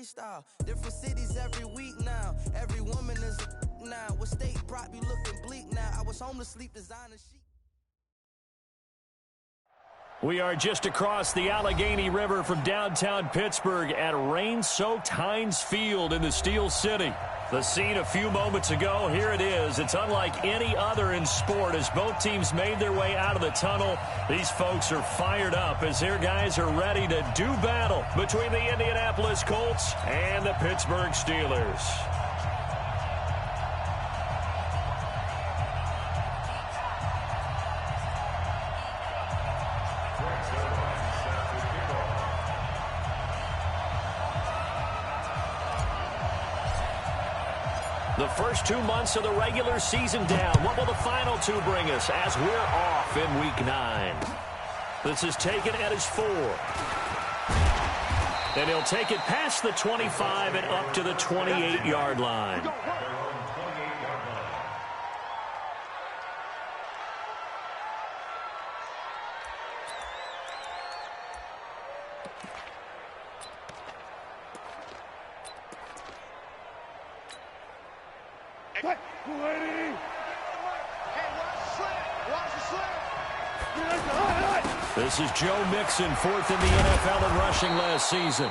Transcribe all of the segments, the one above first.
freestyle. Different cities every week now. Every woman is a now. What state prop you looking bleak now? I was home to sleep designer sheet. We are just across the Allegheny River from downtown Pittsburgh at rain-soaked Heinz Field in the Steel City. The scene a few moments ago, here it is. It's unlike any other in sport as both teams made their way out of the tunnel. These folks are fired up as their guys are ready to do battle between the Indianapolis Colts and the Pittsburgh Steelers. The first 2 months of the regular season down. What will the final two bring us as we're off in Week 9? This is taken at his 4. And he'll take it past the 25 and up to the 28-yard line. This is Joe Mixon, 4th in the NFL in rushing last season.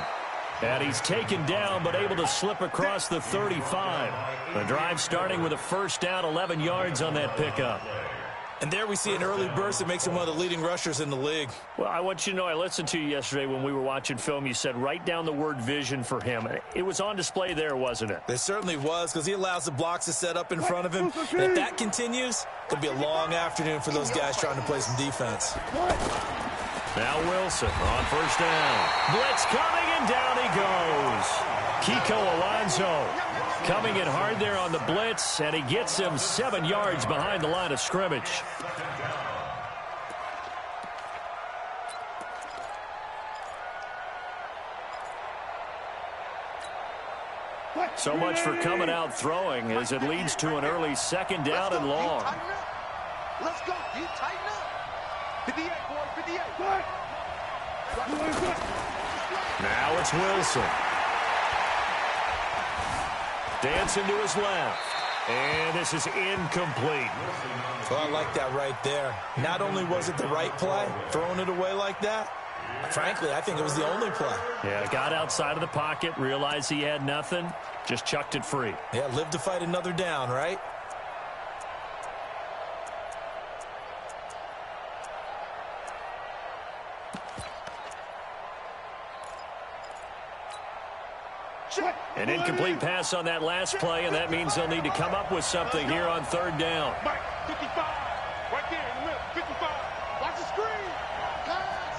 And he's taken down but able to slip across the 35. The drive starting with a first down, 11 yards on that pickup. And there we see an early burst that makes him one of the leading rushers in the league. Well, I want you to know, I listened to you yesterday when we were watching film. You said write down the word vision for him. It was on display there, wasn't it? It certainly was, because he allows the blocks to set up in front of him. And if that continues, it'll be a long afternoon for those guys trying to play some defense. Now Wilson on first down. Blitz coming, and down he goes. Kiko Alonso coming in hard there on the blitz, and he gets him 7 yards behind the line of scrimmage. So much for coming out throwing as it leads to an early second down and long. Let's go. You tighten up. 58, boy. 58. Now it's Wilson. Dancing to his left. And this is incomplete. Well, I like that right there. Not only was it the right play, throwing it away like that, frankly, I think it was the only play. Yeah, got outside of the pocket, realized he had nothing, just chucked it free. Yeah, live to fight another down, right? An incomplete pass on that last play, and that means they'll need to come up with something here on third down. Mike, 55. Right there in the middle. 55. Watch the screen. Pass.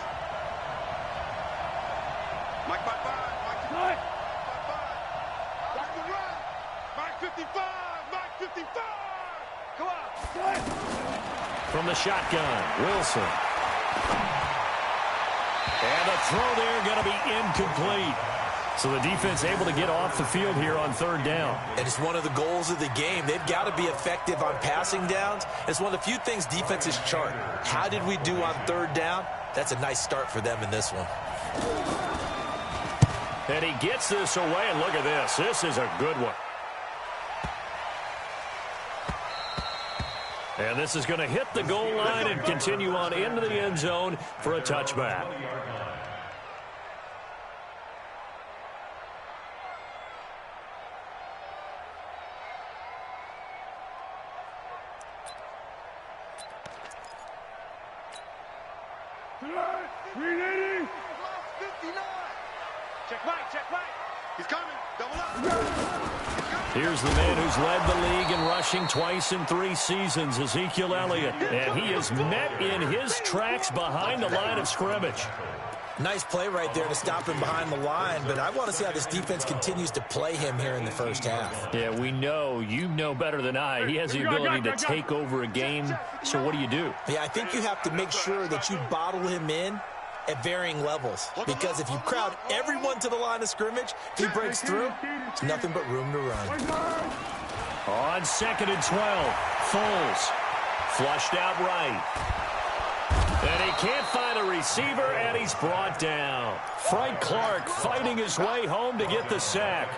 Mike, 5-5. Mike, 55. 5-5. Watch the run. Mike, 55. Mike, 55. Come on. From the shotgun, Wilson. And the throw there going to be incomplete. So the defense able to get off the field here on third down. And it's one of the goals of the game. They've got to be effective on passing downs. It's one of the few things defenses chart. How did we do on third down? That's a nice start for them in this one. And he gets this away, and look at this. This is a good one. And this is going to hit the goal line and continue on into the end zone for a touchback. He's coming. Double up. Here's the man who's led the league in rushing twice in 3 seasons, Ezekiel Elliott. And he is met in his tracks behind the line of scrimmage. Nice play right there to stop him behind the line, but I want to see how this defense continues to play him here in the first half. Yeah, we know, you know better than I, he has the ability to take over a game. So what do you do? Yeah, I think you have to make sure that you bottle him in at varying levels, because if you crowd everyone to the line of scrimmage, if he breaks through, it's nothing but room to run. On 2nd and 12, Foles flushed out right. And he can't find a receiver, and he's brought down. Frank Clark fighting his way home to get the sack.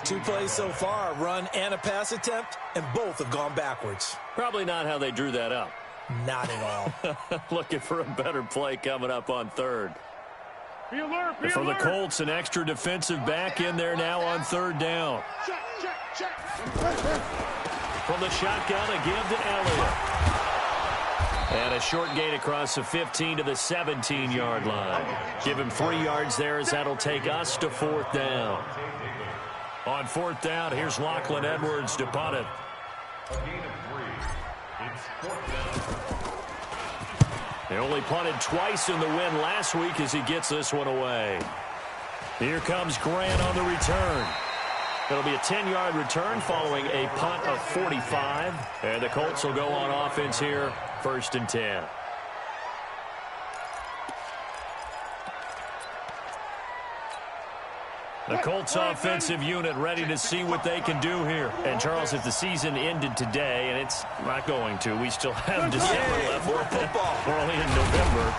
2 plays so far, a run and a pass attempt, and both have gone backwards. Probably not how they drew that up. Not at all. Looking for a better play coming up on third. And for the Colts, an extra defensive back in there now on third down. Check. From the shotgun, a give to Elliott. And a short gain across the 15 to the 17-yard line. Give him 3 yards there as that'll take us to fourth down. On fourth down, here's Lachlan Edwards to punt it. They only punted twice in the win last week as he gets this one away. Here comes Grant on the return. It'll be a 10-yard return following a punt of 45. And the Colts will go on offense here, 1st and 10. The Colts offensive unit ready to see what they can do here. And, Charles, if the season ended today, and it's not going to, we still have December left. More football. We're only in November.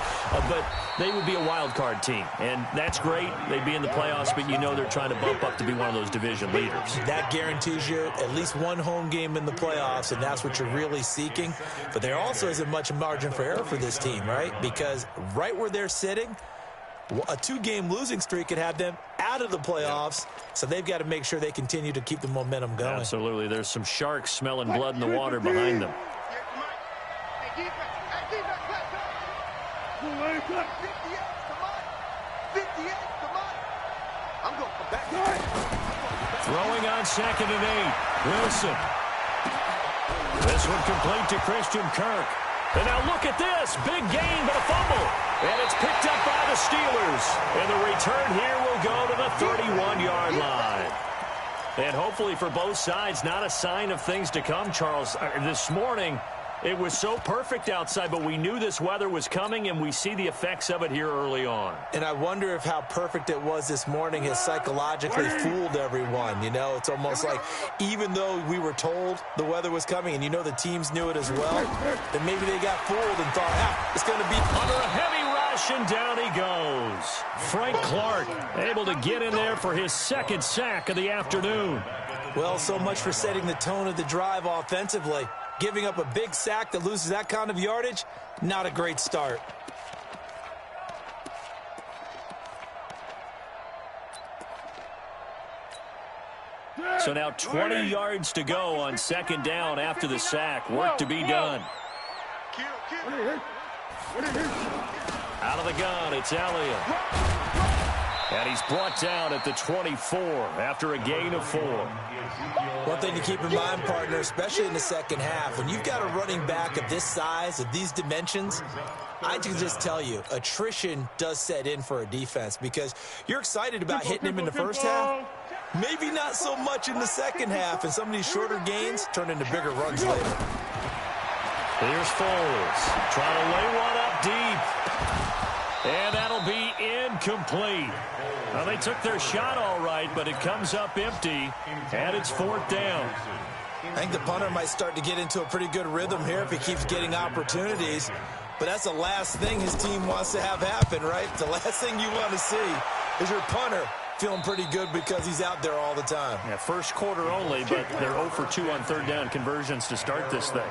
But they would be a wild card team. And that's great. They'd be in the playoffs, but you know they're trying to bump up to be one of those division leaders. That guarantees you at least one home game in the playoffs, and that's what you're really seeking. But there also isn't much margin for error for this team, right? Because right where they're sitting, a 2-game losing streak could have them out of the playoffs, so they've got to make sure they continue to keep the momentum going. Absolutely. There's some sharks smelling blood in the water behind them. Throwing on 2nd and 8. Wilson. This one complete to Christian Kirk. And now look at this. Big gain, but a fumble. And it's picked up by the Steelers. And the return here will go to the 31-yard line. And hopefully for both sides, not a sign of things to come, Charles. This morning, it was so perfect outside, but we knew this weather was coming, and we see the effects of it here early on. And I wonder if how perfect it was this morning has psychologically fooled everyone. You know, it's almost like even though we were told the weather was coming, and you know the teams knew it as well, then maybe they got fooled and thought, it's going to be under a heavy rush, and down he goes. Frank Clark able to get in there for his 2nd sack of the afternoon. Well, so much for setting the tone of the drive offensively. Giving up a big sack that loses that kind of yardage, not a great start. So now 20 yards to go on 2nd down after the sack. Work to be done. Out of the gun, it's Elliott. And he's brought down at the 24 after a gain of 4. One thing to keep in mind, partner, especially in the second half, when you've got a running back of this size, of these dimensions, I can just tell you, attrition does set in for a defense because you're excited about hitting him in the first half. Maybe not so much in the second half, and some of these shorter gains turn into bigger runs later. Here's Foles trying to lay one up deep. And that'll be incomplete. Well, they took their shot all right, but it comes up empty, and it's 4th down. I think the punter might start to get into a pretty good rhythm here if he keeps getting opportunities. But that's the last thing his team wants to have happen, right? The last thing you want to see is your punter feeling pretty good because he's out there all the time. Yeah, first quarter only, but they're 0 for 2 on 3rd down conversions to start this thing.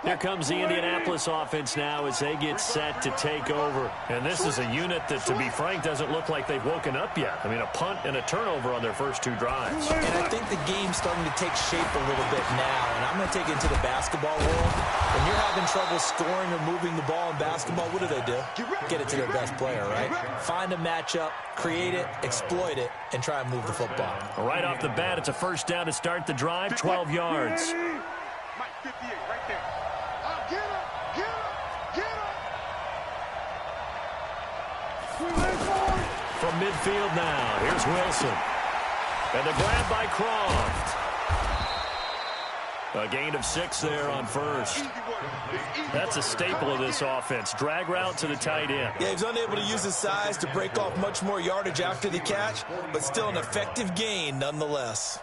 Here comes the Indianapolis offense now as they get set to take over. And this is a unit that, to be frank, doesn't look like they've woken up yet. I mean, a punt and a turnover on their first 2 drives. And I think the game's starting to take shape a little bit now. And I'm going to take it into the basketball world. When you're having trouble scoring or moving the ball in basketball, what do? Get it to their best player, right? Find a matchup, create it, exploit it, and try and move the football. Right off the bat, it's a first down to start the drive, 12 yards. Mike 58 right there. From midfield now, here's Wilson. And the grab by Croft. A gain of 6 there on first. That's a staple of this offense. Drag route to the tight end. Yeah, he's unable to use his size to break off much more yardage after the catch, but still an effective gain nonetheless.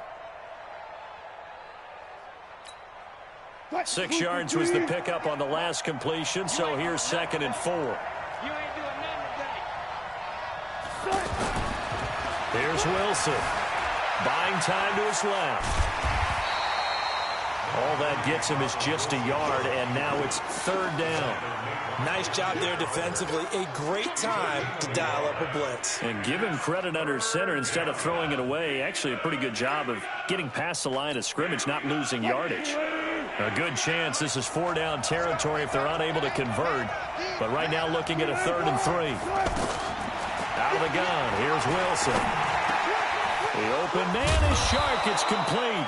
6 yards was the pickup on the last completion, so here's 2nd and 4. Here's Wilson. Buying time to his left. All that gets him is just a yard, and now it's 3rd down. Nice job there defensively. A great time to dial up a blitz. And give him credit under center instead of throwing it away. Actually, a pretty good job of getting past the line of scrimmage, not losing yardage. A good chance this is 4-down territory if they're unable to convert. But right now looking at a 3rd and 3. Out of the gun, here's Wilson. The open man is Shark. It's complete.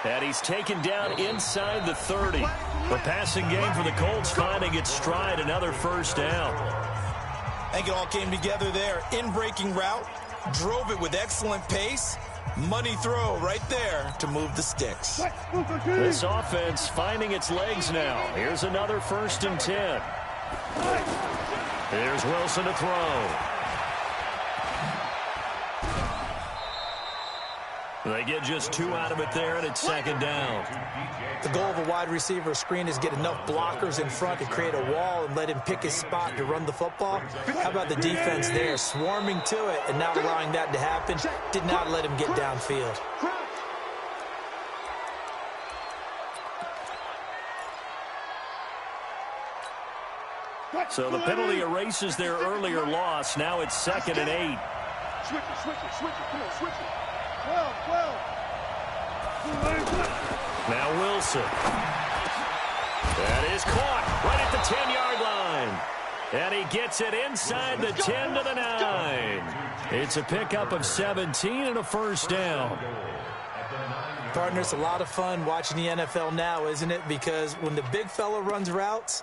And he's taken down inside the 30. The passing game for the Colts finding its stride, another 1st down. I think it all came together there. In-breaking route, drove it with excellent pace. Money throw right there to move the sticks. This offense finding its legs now. Here's another 1st and 10. Here's Wilson to throw. They get just 2 out of it there, and it's 2nd down. The goal of a wide receiver screen is get enough blockers in front to create a wall and let him pick his spot to run the football. How about the defense there, swarming to it and not allowing that to happen? Did not let him get downfield. So the penalty erases their earlier loss. Now it's 2nd and 8. Switch it. Come on, switch it. 12. Now Wilson. That is caught right at the 10-yard line. And he gets it inside the 10 to the 9. It's a pickup of 17 and a 1st down. Partner, it's a lot of fun watching the NFL now, isn't it? Because when the big fella runs routes,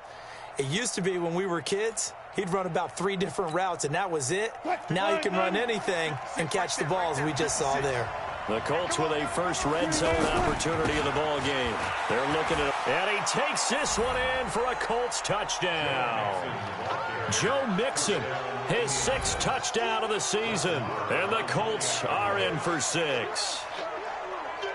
it used to be when we were kids, he'd run about 3 different routes, and that was it. Now he can run anything and catch the balls we just saw there. The Colts with a first red zone opportunity in the ball game. They're looking at it, and he takes this one in for a Colts touchdown. Joe Mixon, his 6th touchdown of the season, and the Colts are in for 6.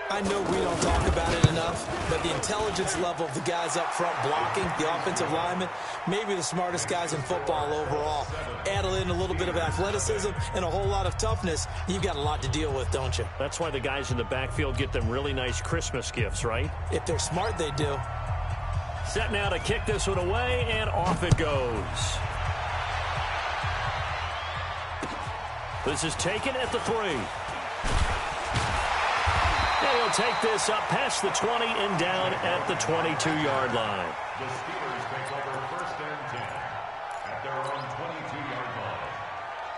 I know we don't talk about it enough, but the intelligence level of the guys up front blocking, the offensive linemen, maybe the smartest guys in football overall. Add in a little bit of athleticism and a whole lot of toughness, you've got a lot to deal with, don't you? That's why the guys in the backfield get them really nice Christmas gifts, right? If they're smart, they do. Set now to kick this one away, and off it goes. This is taken at the 3. And he'll take this up past the 20 and down at the 22-yard line. The Steelers take over 1st and 10 at their own 22-yard line.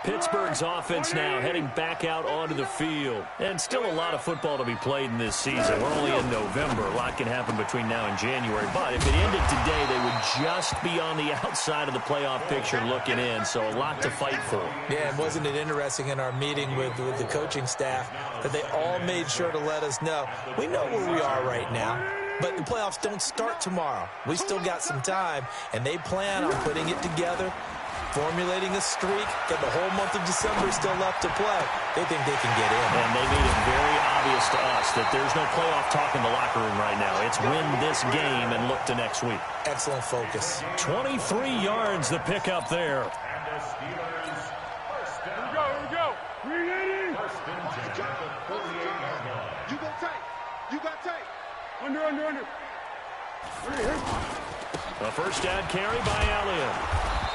Pittsburgh's offense now heading back out onto the field. And still a lot of football to be played in this season. We're only in November. A lot can happen between now and January. But if it ended today, they would just be on the outside of the playoff picture looking in. So a lot to fight for. Yeah, and wasn't it interesting in our meeting with the coaching staff that they all made sure to let us know, we know where we are right now, but the playoffs don't start tomorrow. We still got some time, and they plan on putting it together, formulating a streak, got the whole month of December still left to play. They think they can get in. And they made it very obvious to us that there's no playoff talk in the locker room right now. It's win this game and look to next week. Excellent focus. 23 yards the pickup there. And the Steelers first down. Here we go. First and 10 at the 48-yard line. You go tight. You got tight. Under. A first down carry by Elliott.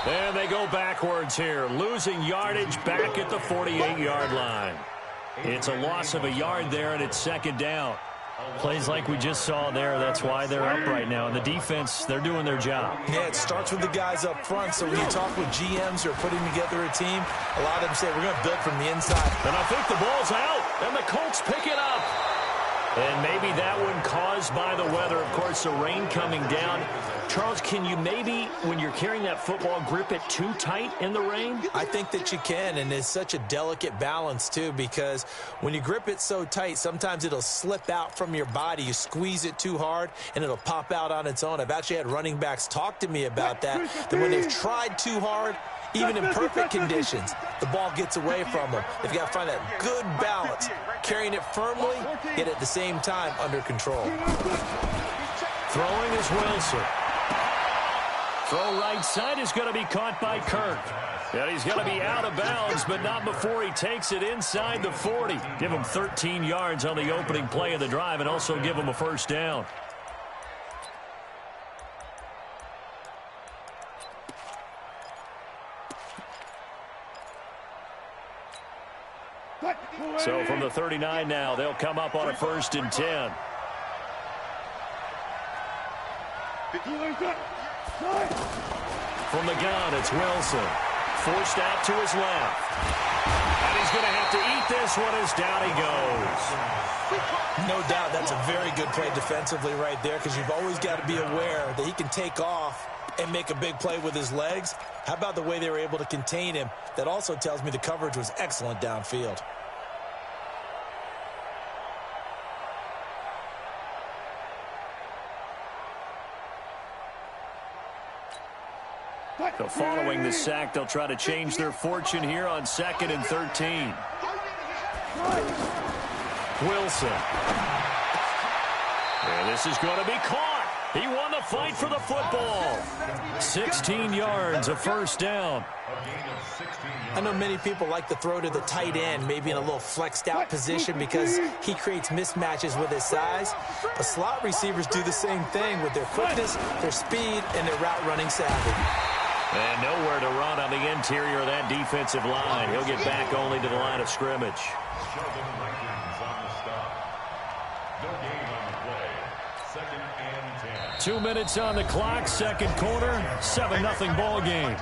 And they go backwards here, losing yardage back at the 48-yard line. It's a loss of a yard there, and it's 2nd down. Plays like we just saw there, that's why they're up right now. And the defense, they're doing their job. Yeah, it starts with the guys up front. So when you talk with GMs who are putting together a team, a lot of them say, we're going to build from the inside. And I think the ball's out, and the Colts pick it up. And maybe that one caused by the weather. Of course, the rain coming down. Charles, can you maybe, when you're carrying that football, grip it too tight in the rain? I think that you can, and it's such a delicate balance, too, because when you grip it so tight, sometimes it'll slip out from your body. You squeeze it too hard, and it'll pop out on its own. I've actually had running backs talk to me about that when they've tried too hard, even in perfect conditions, the ball gets away from them. They've got to find that good balance, carrying it firmly, yet at the same time under control. Throwing is Wilson. Throw right side is going to be caught by Kirk. And he's going to be out of bounds, but not before he takes it inside the 40. Give him 13 yards on the opening play of the drive and also give him a first down. So from the 39 now, they'll come up on a 1st and 10. From the gun, it's Wilson. Forced out to his left. And he's going to have to eat this one as down he goes. No doubt that's a very good play defensively right there, because you've always got to be aware that he can take off and make a big play with his legs. How about the way they were able to contain him? That also tells me the coverage was excellent downfield. So following the sack, they'll try to change their fortune here on 2nd and 13. Wilson. And this is going to be caught. He won the fight for the football. 16 yards, a first down. I know many people like to throw to the tight end, maybe in a little flexed out position because he creates mismatches with his size. But slot receivers do the same thing with their quickness, their speed, and their route running savvy. And nowhere to run on the interior of that defensive line. He'll get back only to the line of scrimmage. 2 minutes on the clock, second quarter, 7-0 ball game.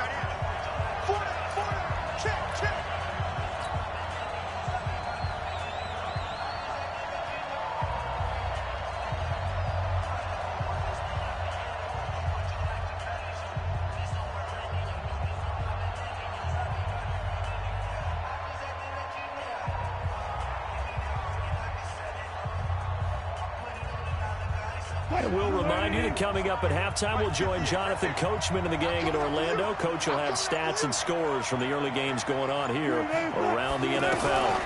And we'll remind you that coming up at halftime, we'll join Jonathan Coachman and the gang in Orlando. Coach will have stats and scores from the early games going on here around the NFL.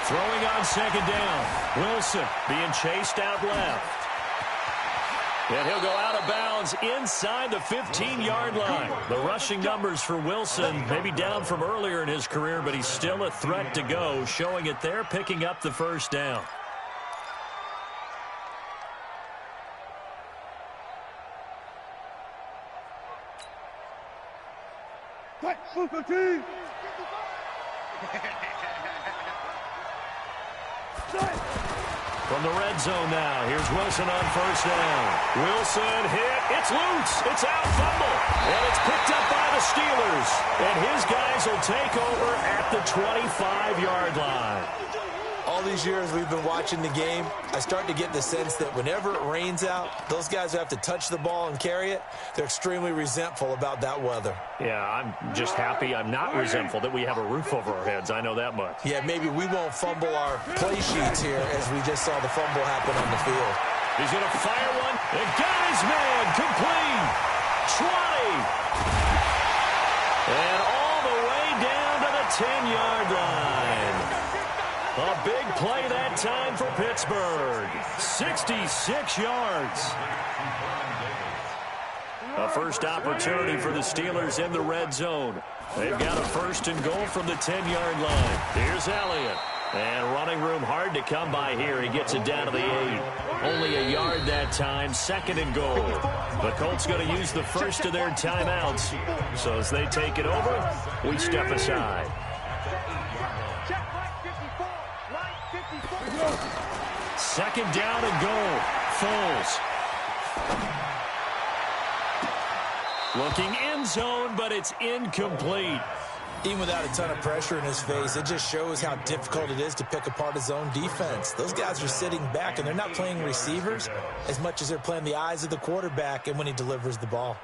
Throwing on second down. Wilson being chased out left. And he'll go out of bounds inside the 15-yard line. The rushing numbers for Wilson maybe down from earlier in his career, but he's still a threat to go, showing it there, picking up the first down. From the red zone now, here's Wilson on first down. Wilson hit, it's loose, it's out, fumble, and it's picked up by the Steelers. And his guys will take over at the 25-yard line. All these years we've been watching the game, I start to get the sense that whenever it rains out, those guys who have to touch the ball and carry it, they're extremely resentful about that weather. Yeah, I'm just happy I'm not resentful that we have a roof over our heads. I know that much. Yeah, maybe we won't fumble our play sheets here as we just saw the fumble happen on the field. He's going to fire one. And got his man complete. 20. And all the way down to the 10-yard line. A big play that time for Pittsburgh. 66 yards. A first opportunity for the Steelers in the red zone. They've got a first and goal from the 10-yard line. Here's Elliott. And running room hard to come by here. He gets it down to the 8. Only a yard that time, second and goal. The Colts going to use the first of their timeouts. So as they take it over, we step aside. Second down and goal. Foles. Looking end zone, but it's incomplete. Even without a ton of pressure in his face, it just shows how difficult it is to pick apart his own defense. Those guys are sitting back, and they're not playing receivers as much as they're playing the eyes of the quarterback and when he delivers the ball.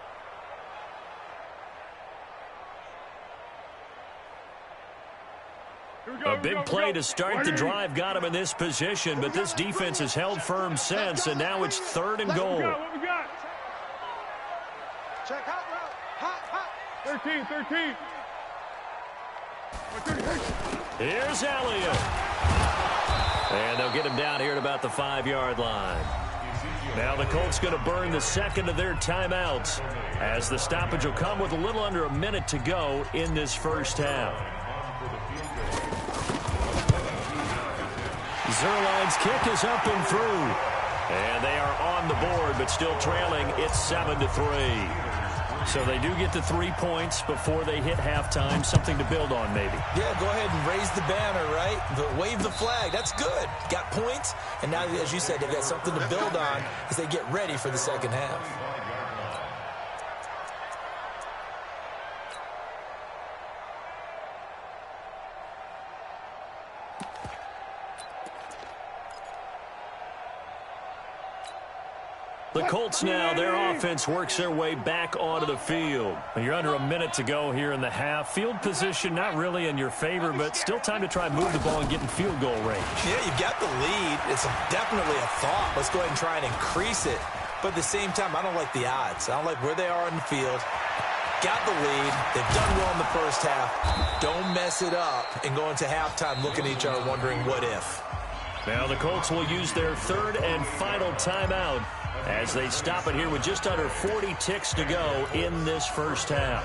A big play to start the drive got him in this position, but this defense has held firm since, and now it's 3rd and goal. What we got? Check hot route. Hot. 13. Here's Elliott. And they'll get him down here at about the 5-yard line. Now the Colts going to burn the second of their timeouts as the stoppage will come with a little under a minute to go in this first half. Zerline's kick is up and through. And they are on the board, but still trailing. It's 7-3. So they do get the 3 points before they hit halftime. Something to build on, maybe. Yeah, go ahead and raise the banner, right? But wave the flag. That's good. Got points. And now, as you said, they've got something to build on as they get ready for the second half. The Colts now, their offense works their way back onto the field. You're under a minute to go here in the half. Field position not really in your favor, but still time to try and move the ball and get in field goal range. Yeah, you've got the lead. It's definitely a thought. Let's go ahead and try and increase it. But at the same time, I don't like the odds. I don't like where they are in the field. Got the lead. They've done well in the first half. Don't mess it up and go into halftime looking at each other wondering what if. Now the Colts will use their 3rd and final timeout as they stop it here with just under 40 ticks to go in this first half.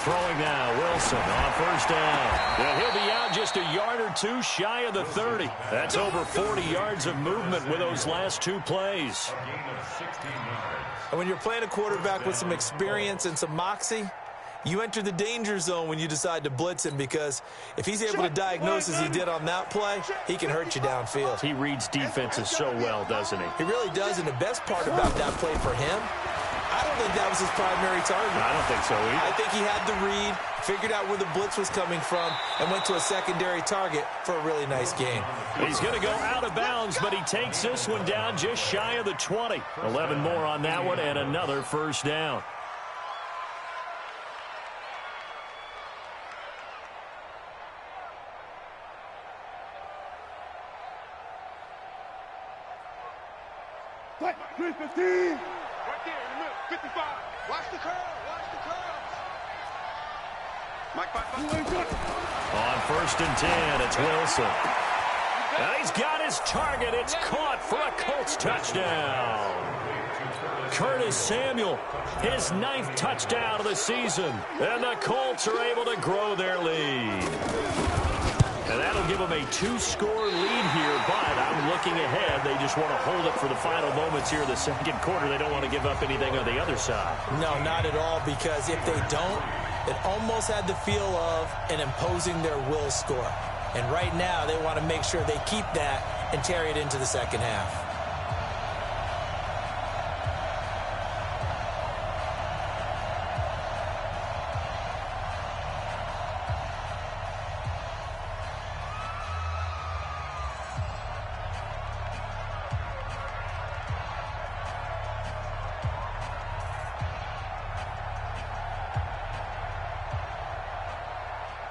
Throwing now, Wilson on first down. Yeah, he'll be out just a yard or two shy of the 30. That's over 40 yards of movement with those last 2 plays. And when you're playing a quarterback with some experience and some moxie, you enter the danger zone when you decide to blitz him, because if he's able to diagnose as he did on that play, he can hurt you downfield. He reads defenses so well, doesn't he? He really does, and the best part about that play for him, I don't think that was his primary target. I don't think so either. I think he had the read, figured out where the blitz was coming from, and went to a secondary target for a really nice game. He's going to go out of bounds, but he takes this one down just shy of the 20. 11 more on that one, and another first down. Right there in the middle, 55. Watch the curl. On 1st and 10, it's Wilson. And he's got his target. It's caught for a Colts touchdown. Curtis Samuel, his 9th touchdown of the season. And the Colts are able to grow their lead. And that'll give them a 2-score lead here, but I'm looking ahead. They just want to hold it for the final moments here in the second quarter. They don't want to give up anything on the other side. No, not at all, because if they don't, it almost had the feel of an imposing their will score. And right now, they want to make sure they keep that and carry it into the second half.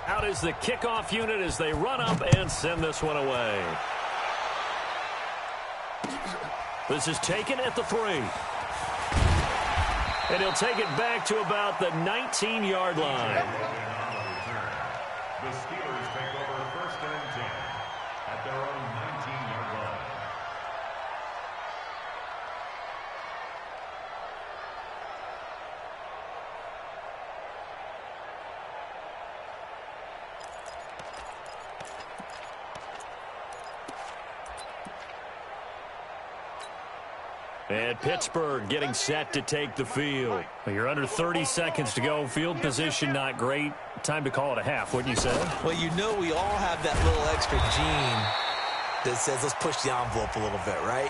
Out is the kickoff unit as they run up and send this one away. This is taken at the 3. And he'll take it back to about the 19-yard line. The Steelers take over 1st and 10 at their own 19-yard line. And Pittsburgh getting set to take the field. Well, you're under 30 seconds to go. Field position not great. Time to call it a half, wouldn't you say? Well, you know we all have that little extra gene that says let's push the envelope a little bit, right?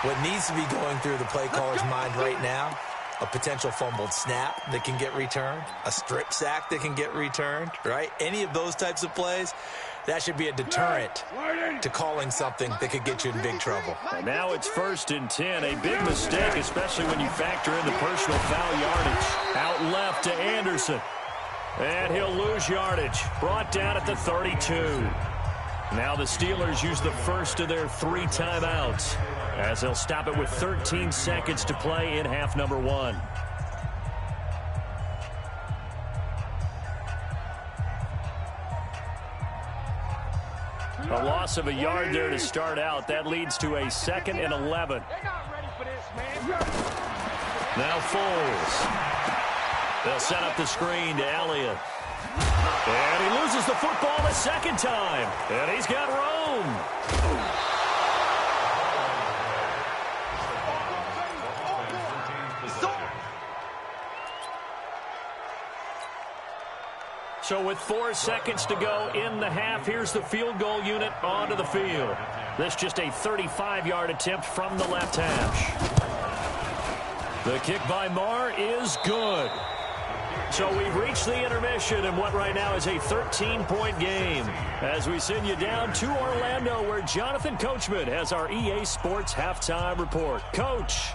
What needs to be going through the play caller's mind right now, a potential fumbled snap that can get returned, a strip sack that can get returned, right? Any of those types of plays, that should be a deterrent to calling something that could get you in big trouble. And now it's 1st and 10. A big mistake, especially when you factor in the personal foul yardage. Out left to Anderson. And he'll lose yardage. Brought down at the 32. Now the Steelers use the first of their 3 timeouts, as they'll stop it with 13 seconds to play in half number 1. A loss of a yard there to start out. That leads to a 2nd and 11. Now Foles. They'll set up the screen to Elliott. And he loses the football the 2nd time. And he's got Rome. So with 4 seconds to go in the half, here's the field goal unit onto the field. This just a 35-yard attempt from the left hash. The kick by Marr is good. So we've reached the intermission in what right now is a 13-point game, as we send you down to Orlando, where Jonathan Coachman has our EA Sports halftime report. Coach.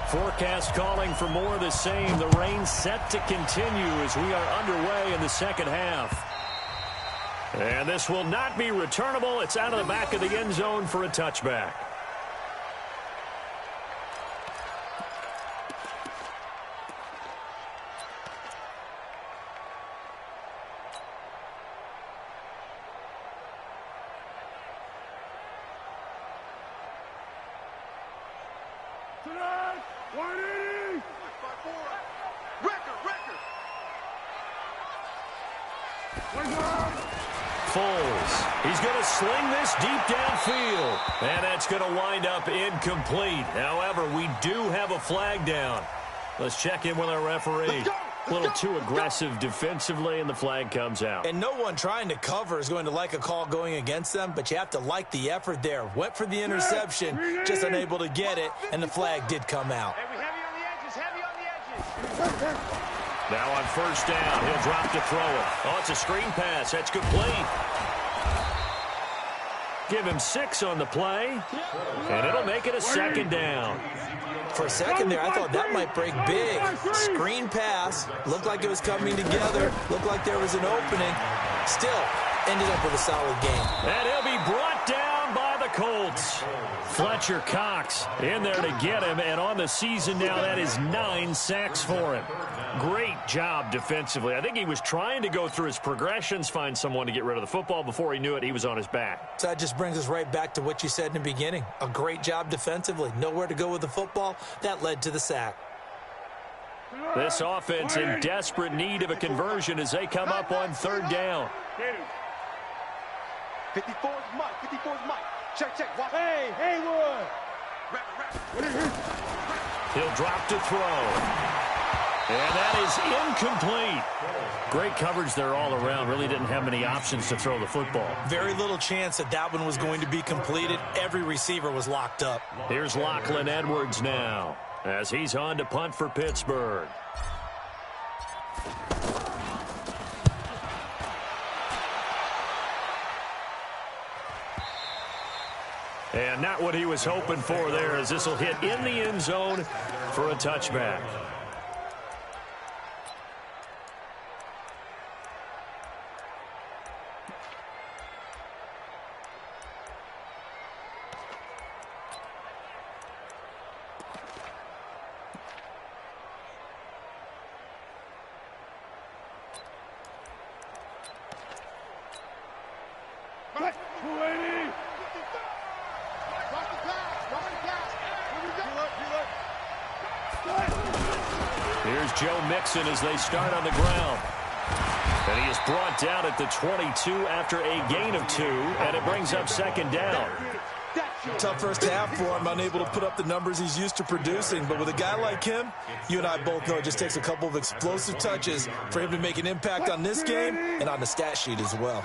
Forecast calling for more of the same. The rain set to continue as we are underway in the 2nd half. And this will not be returnable. It's out of the back of the end zone for a touchback. Foles. He's going to sling this deep downfield. And that's going to wind up incomplete. However, we do have a flag down. Let's check in with our referee. A little too aggressive defensively, and the flag comes out. And no one trying to cover is going to like a call going against them, but you have to like the effort there. Went for the interception, just unable to get it, and the flag did come out. Heavy on the edges, heavy on the edges. Now on 1st down, he'll drop to throw it. Oh, it's a screen pass. That's complete. Give him 6 on the play, and it'll make it a 2nd down. For a second there, I thought that might break big. Screen pass. Looked like it was coming together. Looked like there was an opening. Still, ended up with a solid game. And he'll be brought down by the Colts. Fletcher Cox in there to get him, and on the season now, that is 9 sacks for him. Great job defensively. I think he was trying to go through his progressions, find someone to get rid of the football. Before he knew it, he was on his back. So that just brings us right back to what you said in the beginning. A great job defensively. Nowhere to go with the football. That led to the sack. This offense in desperate need of a conversion as they come up on 3rd down. 54's Mike. 54's Mike. Check. Watch. Hey, Haywood. He'll drop to throw. And that is incomplete. Great coverage there all around. Really didn't have many options to throw the football. Very little chance that one was going to be completed. Every receiver was locked up. Here's Lachlan Edwards now, as he's on to punt for Pittsburgh. And not what he was hoping for there, as this will hit in the end zone for a touchback. Here's Joe Mixon as they start on the ground. And he is brought down at the 22 after a gain of 2, and it brings up second down. Tough first half for him, unable to put up the numbers he's used to producing. But with a guy like him, you and I both know it just takes a couple of explosive touches for him to make an impact on this game and on the stat sheet as well.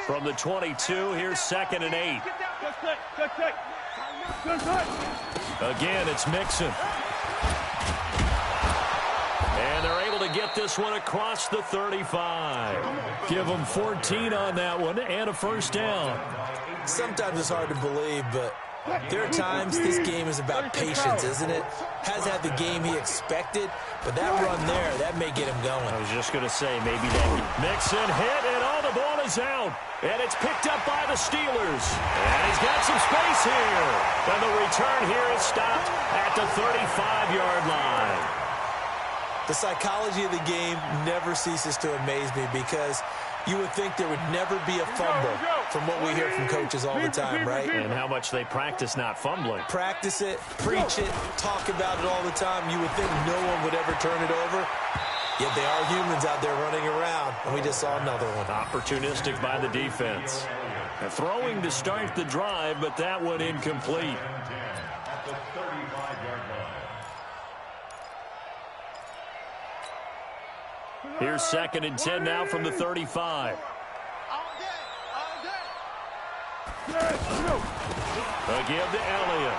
From the 22, here's 2nd and 8. Again, it's Mixon. And they're able to get this one across the 35. Give them 14 on that one and a first down. Sometimes it's hard to believe, but there are times this game is about patience, isn't it? Hasn't had the game he expected, but that run there, that may get him going. I was just going to say, maybe that Mixon hit, and all the ball is out. And it's picked up by the Steelers. And he's got some space here. And the return here is stopped at the 35-yard line. The psychology of the game never ceases to amaze me because you would think there would never be a fumble from what we hear from coaches all the time, right? And how much they practice not fumbling. Practice it, preach it, talk about it all the time. You would think no one would ever turn it over. Yet they are humans out there running around, and we just saw another one. Opportunistic by the defense. Throwing to start the drive, but that one incomplete. Here's 2nd and 10 now from the 35. Again to Elliott.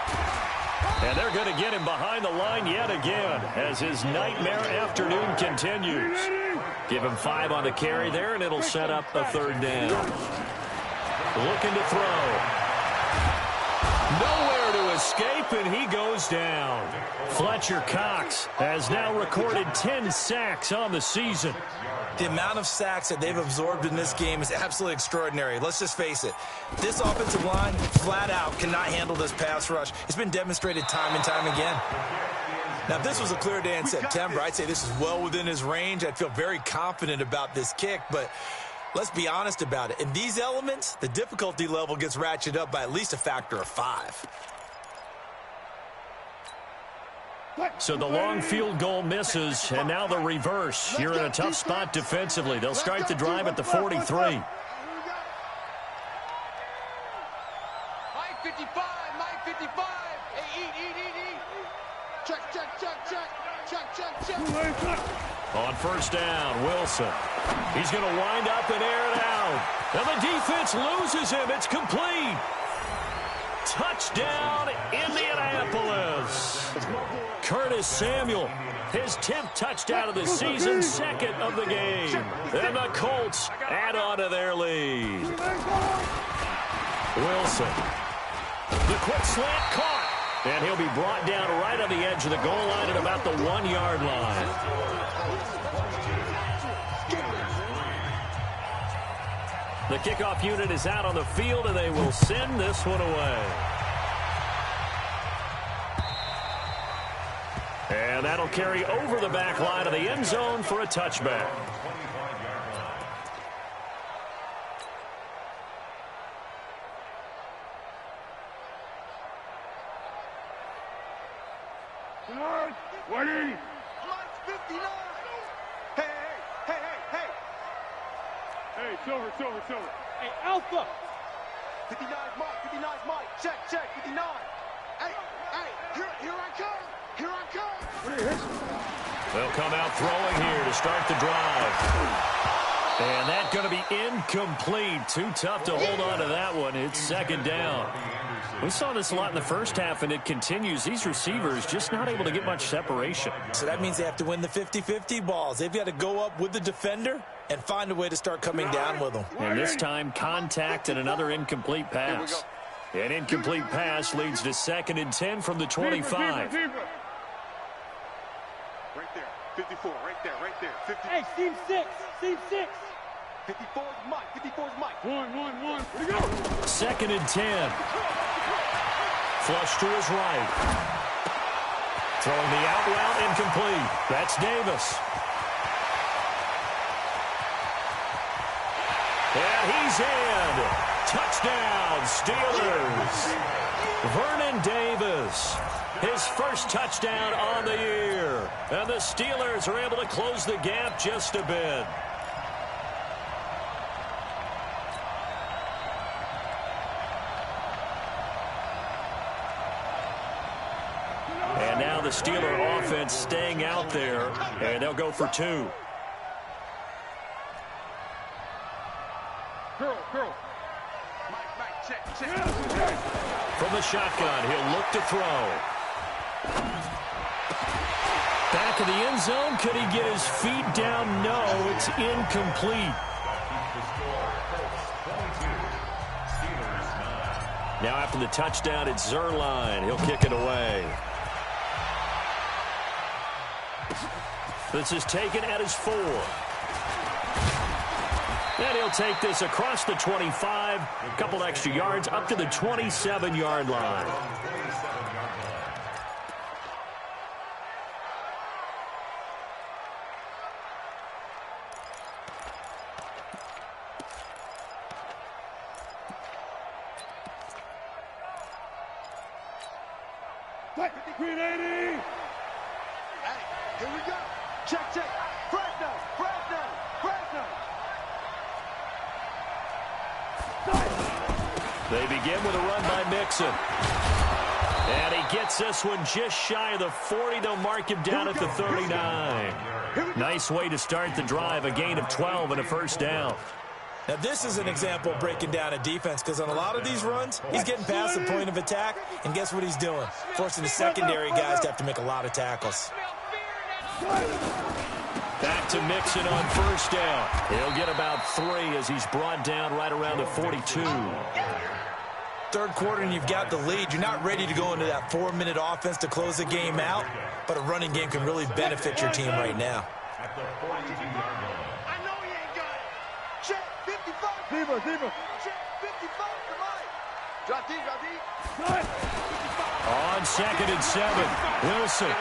And they're going to get him behind the line yet again as his nightmare afternoon continues. Give him 5 on the carry there, and it'll set up a 3rd down. Looking to throw. Nowhere to escape, and he goes down. Fletcher Cox has now recorded 10 sacks on the season. The amount of sacks that they've absorbed in this game is absolutely extraordinary. Let's just face it. This offensive line, flat out, cannot handle this pass rush. It's been demonstrated time and time again. Now, if this was a clear day in September, I'd say this is well within his range. I'd feel very confident about this kick, but let's be honest about it. In these elements, the difficulty level gets ratcheted up by at least a factor of 5. So the long field goal misses, and now the reverse. You're in a tough spot defensively. They'll start the drive at the 43. Mike 55, Mike 55. Hey, eat. Check. On first down, Wilson. He's going to wind up and air it out. And the defense loses him. It's complete. Touchdown, Indianapolis. Curtis Samuel, his 10th touchdown of the season, 2nd of the game. And the Colts add on to their lead. Wilson. The quick slant caught. And he'll be brought down right on the edge of the goal line at about the 1-yard line. The kickoff unit is out on the field, and they will send this one away. And that'll carry over the back line of the end zone for a touchback. Mike 59. Hey, Silver. Hey, Alpha. 59's Mike. Check, 59. Hey, here I come. They'll come out throwing here to start the drive. And that's going to be incomplete. Too tough to hold on to that one. It's 2nd down. We saw this a lot in the first half, and it continues. These receivers just not able to get much separation. So that means they have to win the 50-50 balls. They've got to go up with the defender and find a way to start coming down with them. And this time, contact and another incomplete pass. An incomplete pass leads to 2nd and 10 from the 25. Right there. 54, right there. 50. Hey, seam 6. 54's Mike. One. Where'd he go? 2nd and 10. Flush to his right. Throwing the out route incomplete. That's Davis. And he's in. Touchdown, Steelers. Vernon Davis. His first touchdown on the year. And the Steelers are able to close the gap just a bit. now the Steeler offense staying out there, and they'll go for 2. Girl. Mike, check. From the shotgun, he'll look to throw. Back of the end zone. Could he get his feet down? No, it's incomplete. Now after the touchdown, it's Zerline. He'll kick it away. This is taken at his 4. And he'll take this across the 25, a couple extra yards, up to the 27-yard line. Hey, here we go. Check. Fresno. They begin with a run by Mixon. And he gets this one just shy of the 40. They'll mark him down at the 39. Nice way to start the drive, a gain of 12 and a first down. Now, this is an example of breaking down a defense, because on a lot of these runs, he's getting past the point of attack, and guess what he's doing? Forcing the secondary guys to have to make a lot of tackles. Back to Mixon on first down. He'll get about 3 as he's brought down right around the 42. Third quarter, and you've got the lead. You're not ready to go into that 4-minute offense to close the game out, but a running game can really benefit your team right now. At the 42-yard line. I know he ain't got it. Check 55. Zebra. Check 55 to Mike. Drop deep. On 2nd and 7, Wilson.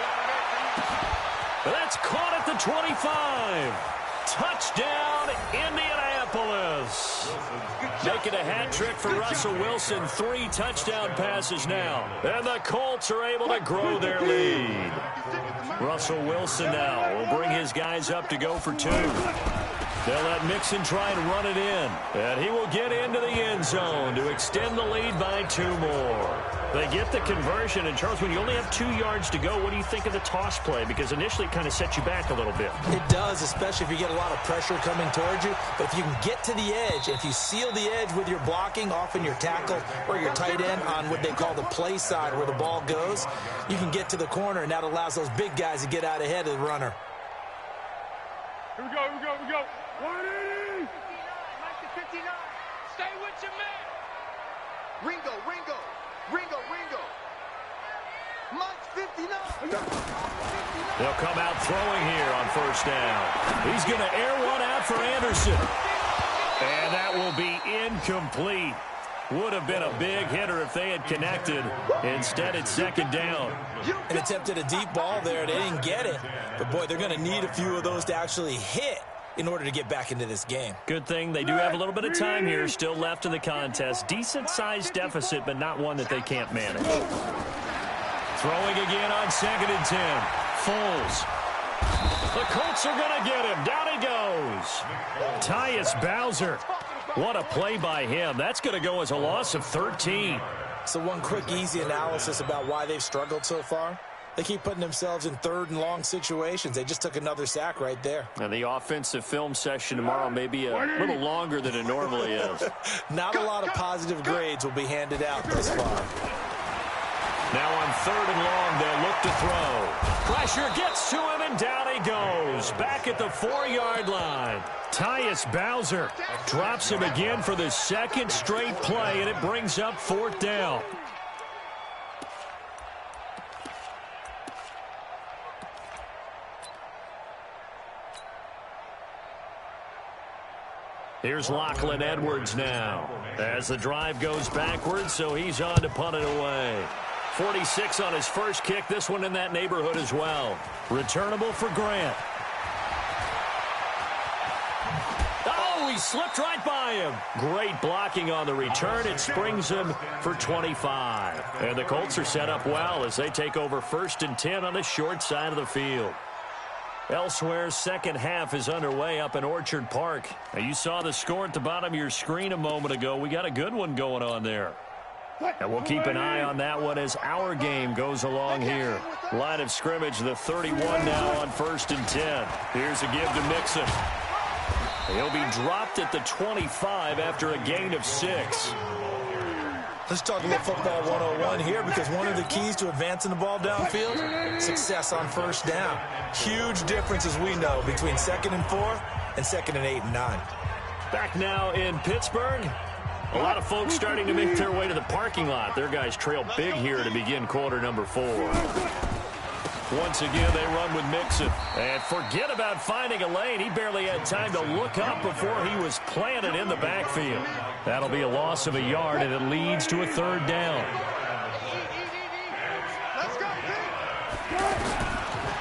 That's caught at the 25. Touchdown, Indianapolis. Making a hat trick for Russell Wilson. 3 touchdown passes now. And the Colts are able to grow their lead. Russell Wilson now will bring his guys up to go for 2. They'll let Mixon try and run it in. And he will get into the end zone to extend the lead by 2 more. They get the conversion. And, Charles, when you only have 2 yards to go, what do you think of the toss play? Because initially it kind of sets you back a little bit. It does, especially if you get a lot of pressure coming towards you. But if you can get to the edge, if you seal the edge with your blocking, often your tackle or your tight end on what they call the play side where the ball goes, you can get to the corner, and that allows those big guys to get out ahead of the runner. Here we go. 180. Mike to 59. Stay with your man. Ringo. Mike's 59. They'll come out throwing here on first down. He's going to air one out for Anderson. And that will be incomplete. Would have been a big hitter if they had connected. Instead, it's 2nd down. And attempted a deep ball there. They didn't get it. But, boy, they're going to need a few of those to actually hit in order to get back into this game. Good thing they do have a little bit of time here still left in the contest. Decent-sized deficit, but not one that they can't manage. Throwing again on 2nd and 10. Foles. The Colts are going to get him. Down he goes. Tyus Bowser. What a play by him. That's going to go as a loss of 13. So one quick, easy analysis about why they've struggled so far. They keep putting themselves in 3rd and long situations. They just took another sack right there. And the offensive film session tomorrow may be a little longer than it normally is. Not a lot of positive grades will be handed out thus far. Now on 3rd and long, they'll look to throw. Pressure gets to him, and down he goes. Back at the 4-yard line. Tyus Bowser drops him again for the 2nd straight play, and it brings up 4th down. Here's Lachlan Edwards now. As the drive goes backwards, so he's on to punt it away. 46 on his first kick. This one in that neighborhood as well. Returnable for Grant. Oh, he slipped right by him. Great blocking on the return. It springs him for 25. And the Colts are set up well as they take over 1st and 10 on the short side of the field. Elsewhere, 2nd half is underway up in Orchard Park. Now, you saw the score at the bottom of your screen a moment ago. We got a good one going on there. And we'll keep an eye on that one as our game goes along here. Line of scrimmage, the 31 now on 1st and 10. Here's a give to Mixon. He'll be dropped at the 25 after a gain of 6. Let's talk about football 101 here, because one of the keys to advancing the ball downfield, success on 1st down. Huge difference, as we know, between 2nd and 4 and 2nd and 8 and 9. Back now in Pittsburgh. A lot of folks starting to make their way to the parking lot. Their guys trail big here to begin quarter number 4. Once again, they run with Mixon. And forget about finding a lane. He barely had time to look up before he was planted in the backfield. That'll be a loss of a yard, and it leads to a 3rd down.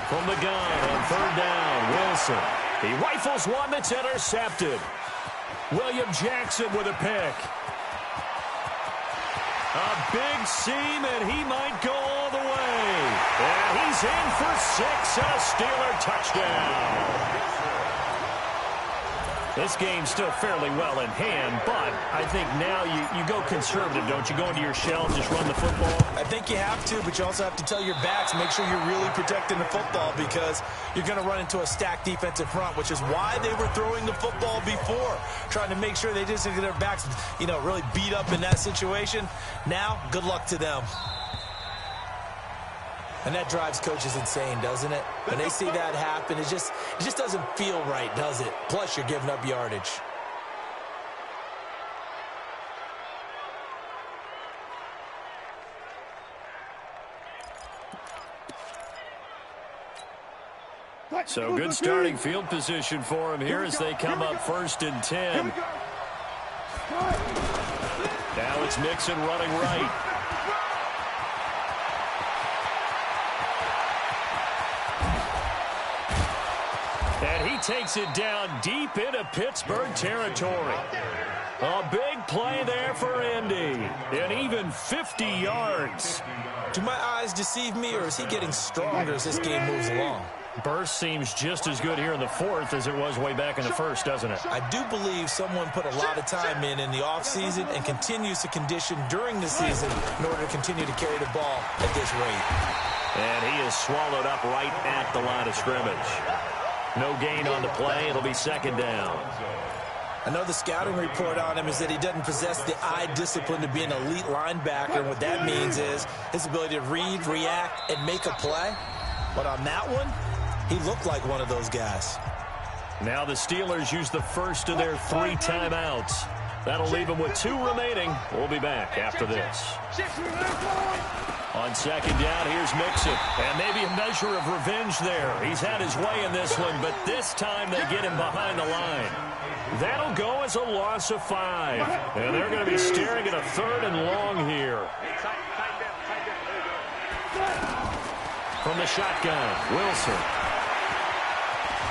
From the gun on 3rd down, Wilson. He rifles one that's intercepted. William Jackson with a pick. A big seam, and he might go all the way. And he's in for 6 and a Steeler touchdown. This game's still fairly well in hand, but I think now you go conservative, don't you? Go into your shell and just run the football? I think you have to, but you also have to tell your backs, make sure you're really protecting the football, because you're going to run into a stacked defensive front, which is why they were throwing the football before, trying to make sure they didn't get their backs, really beat up in that situation. Now, good luck to them. And that drives coaches insane, doesn't it? When they see that happen, it just doesn't feel right, does it? Plus, you're giving up yardage. So good starting field position for him here as they come up 1st and 10. Now it's Mixon running right. And he takes it down deep into Pittsburgh territory. A big play there for Indy. And even 50 yards. Do my eyes deceive me, or is he getting stronger as this game moves along? Burst seems just as good here in the 4th as it was way back in the 1st, doesn't it? I do believe someone put a lot of time in the offseason and continues to condition during the season in order to continue to carry the ball at this rate. And he is swallowed up right at the line of scrimmage. No gain on the play. It'll be 2nd down. I know the scouting report on him is that he doesn't possess the eye discipline to be an elite linebacker. And what that means is his ability to read, react, and make a play. But on that one, he looked like one of those guys. Now the Steelers use the first of their 3 timeouts. That'll leave them with 2 remaining. We'll be back after this. On 2nd down, here's Mixon. And maybe a measure of revenge there. He's had his way in this one, but this time they get him behind the line. That'll go as a loss of 5. And they're going to be staring at a 3rd and long here. From the shotgun, Wilson.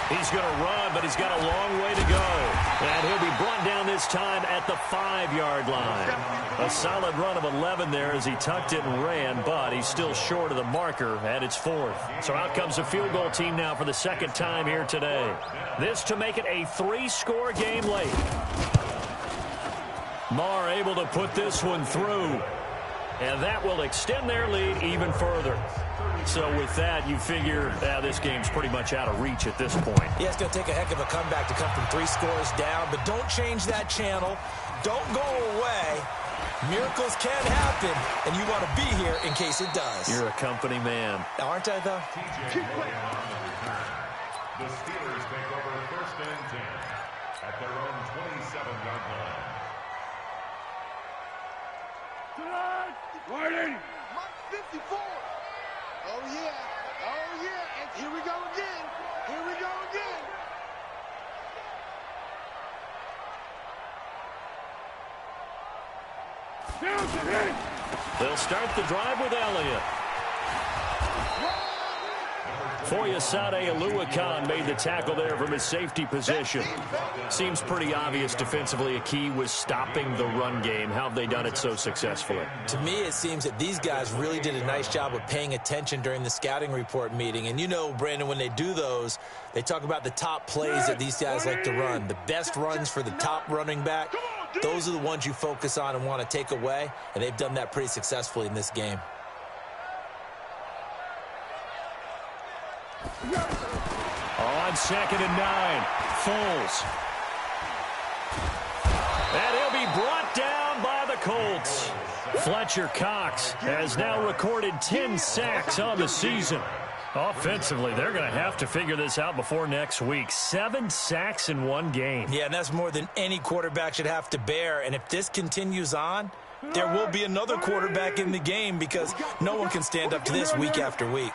He's going to run, but he's got a long way to go. And he'll be brought down this time at the 5-yard line. A solid run of 11 there as he tucked it and ran, but he's still short of the marker, and it's 4th. So out comes the field goal team now for the 2nd time here today. This to make it a 3-score game late. Marr able to put this one through, and that will extend their lead even further. So with that, you figure this game's pretty much out of reach at this point. Yeah, it's going to take a heck of a comeback to come from 3 scores down, but don't change that channel. Don't go away. Miracles can happen, and you want to be here in case it does. You're a company man. Aren't I, though? The Steelers take over 1st and 10 at their own 27-yard line. Warning! Mike 54! Oh, yeah. Oh, yeah. And here we go again. Here we go again. They'll start the drive with Elliott. Foyesade Oluwakan made the tackle there from his safety position. Seems pretty obvious defensively a key was stopping the run game. How have they done it so successfully? To me, it seems that these guys really did a nice job of paying attention during the scouting report meeting. And you know, Brandon, when they do those, they talk about the top plays that these guys like to run. The best runs for the top running back. those are the ones you focus on and want to take away, and they've done that pretty successfully in this game. On 2nd and 9, Foles. And he'll be brought down by the Colts. Fletcher Cox has now recorded 10 sacks on the season. Offensively, they're going to have to figure this out before next week. 7 sacks in one game. Yeah, and that's more than any quarterback should have to bear. And if this continues on, there will be another quarterback in the game because no one can stand up to this week after week.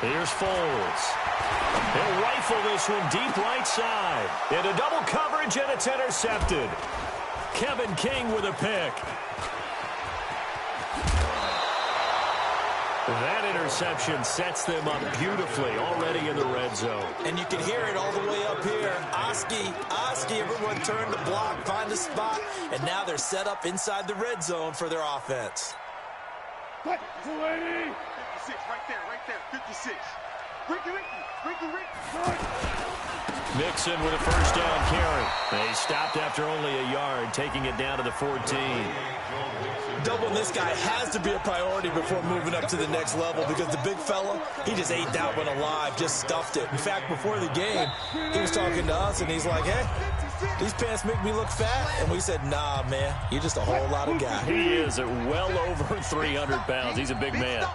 Here's Foles. He'll rifle this one deep right side. Into double coverage, and it's intercepted. Kevin King with a pick. That interception sets them up beautifully already in the red zone. And you can hear it all the way up here. Oski, everyone turn the block, find a spot, and now they're set up inside the red zone for their offense. 56, right there, 56. Ricky. Mixon with a first down carry. They stopped after only a yard, taking it down to the 14. Doubling this guy has to be a priority before moving up to the next level because the big fella, he just ate that one alive, just stuffed it. In fact, before the game, he was talking to us, and he's like, hey, these pants make me look fat. And we said, nah, man, you're just a whole lot of guy. He is at well over 300 pounds. He's a big man.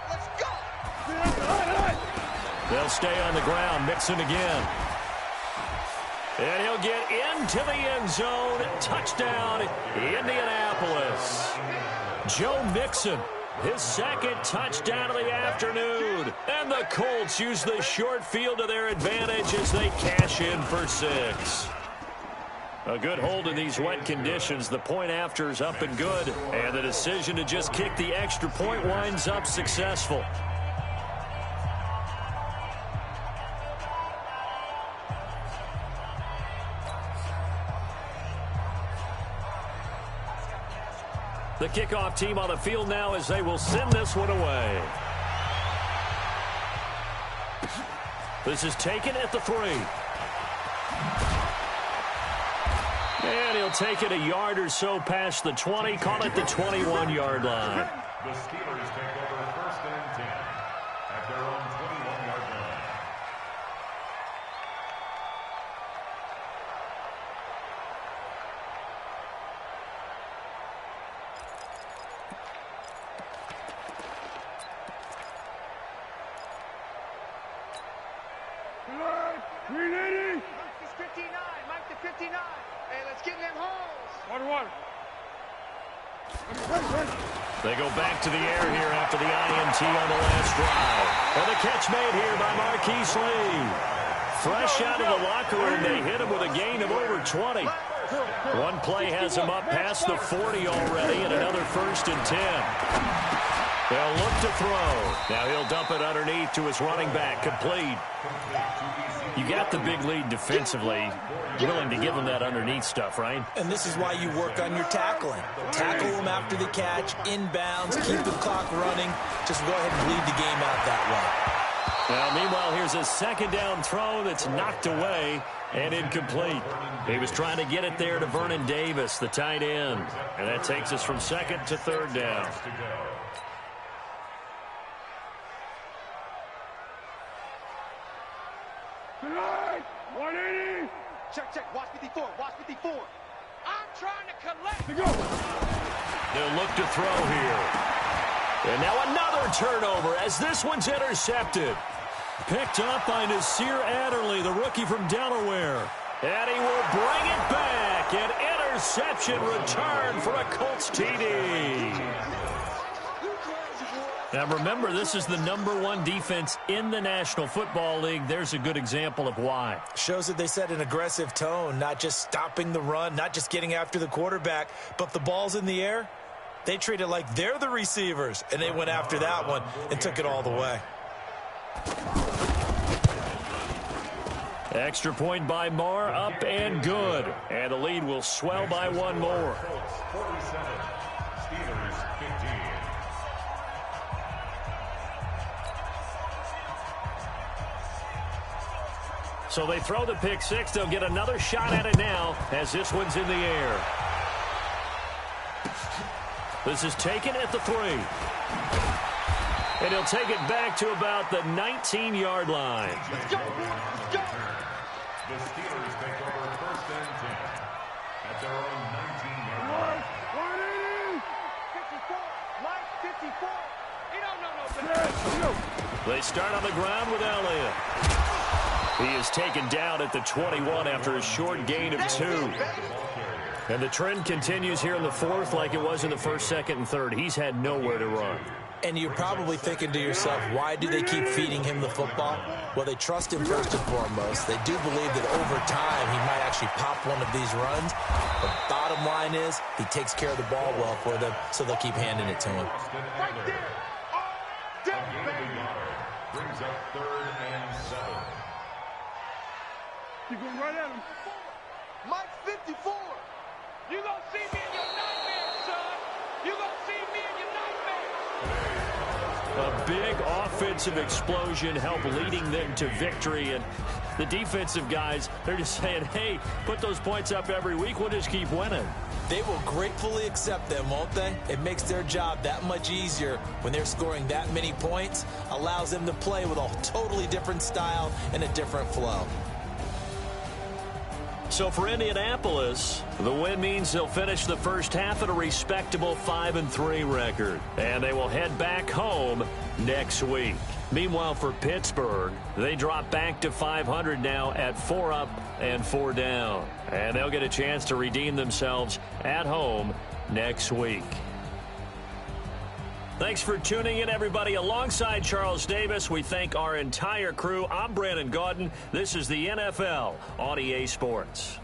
They'll stay on the ground. Mixon again. And he'll get into the end zone. Touchdown, Indianapolis. Joe Mixon, his second touchdown of the afternoon. And the Colts use the short field to their advantage as they cash in for 6. A good hold in these wet conditions. The point after is up and good. And the decision to just kick the extra point winds up successful. The kickoff team on the field now as they will send this one away. This is taken at the 3. And he'll take it a yard or so past the 20. Call it the 21-yard line. The Steelers take over 1st and 10 at their own 21-yard line. They go back to the air here after the INT on the last drive. And the catch made here by Marquise Lee. Fresh out of the locker room, they hit him with a gain of over 20. One play has him up past the 40 already, and another 1st and 10. They'll look to throw. Now he'll dump it underneath to his running back, complete. You got the big lead defensively. Willing to give him that underneath stuff, right? And this is why you work on your tackling. Tackle him after the catch, inbounds, keep the clock running. Just go ahead and bleed the game out that way. Now, meanwhile, here's a 2nd down throw that's knocked away and incomplete. He was trying to get it there to Vernon Davis, the tight end. And that takes us from 2nd to 3rd down. Check, watch 54, watch 54. I'm trying to collect. They'll look to throw here. And now another turnover as this one's intercepted. Picked up by Nasir Adderley, the rookie from Delaware. And he will bring it back. An interception return for a Colts TD. Now remember, this is the #1 defense in the National Football League. There's a good example of why. Shows that they set an aggressive tone, not just stopping the run, not just getting after the quarterback, but the ball's in the air. They treat it like they're the receivers, and they went after that one and took it all the way. Extra point by Marr, up and good. And the lead will swell by one more. 47, Steelers 15. So they throw the pick six. They'll get another shot at it now as this one's in the air. This is taken at the 3. And he'll take it back to about the 19-yard line. Let's go, let's go. The Steelers take over 1st and 10 at their own 19-yard line. 54, Mike, 54. He don't know no better. They start on the ground with Elliott. He is taken down at the 21 after a short gain of 2. And the trend continues here in the 4th like it was in the 1st, 2nd, and 3rd. He's had nowhere to run. And you're probably thinking to yourself, why do they keep feeding him the football? Well, they trust him first and foremost. They do believe that over time he might actually pop one of these runs. The bottom line is he takes care of the ball well for them, so they'll keep handing it to him. Right there. Brings up 3rd and 7. You're going right at him. Mike, 54. You gonna see me in your nightmares, son. You gonna see me in your nightmares. A big offensive explosion helped leading them to victory. And the defensive guys, they're just saying, hey, put those points up every week. We'll just keep winning. They will gratefully accept them, won't they? It makes their job that much easier when they're scoring that many points. Allows them to play with a totally different style and a different flow. So for Indianapolis, the win means they'll finish the first half at a respectable 5-3 record. And they will head back home next week. Meanwhile, for Pittsburgh, they drop back to 500 now at 4 up and 4 down. And they'll get a chance to redeem themselves at home next week. Thanks for tuning in, everybody. Alongside Charles Davis, we thank our entire crew. I'm Brandon Gaudin. This is the NFL on EA Sports.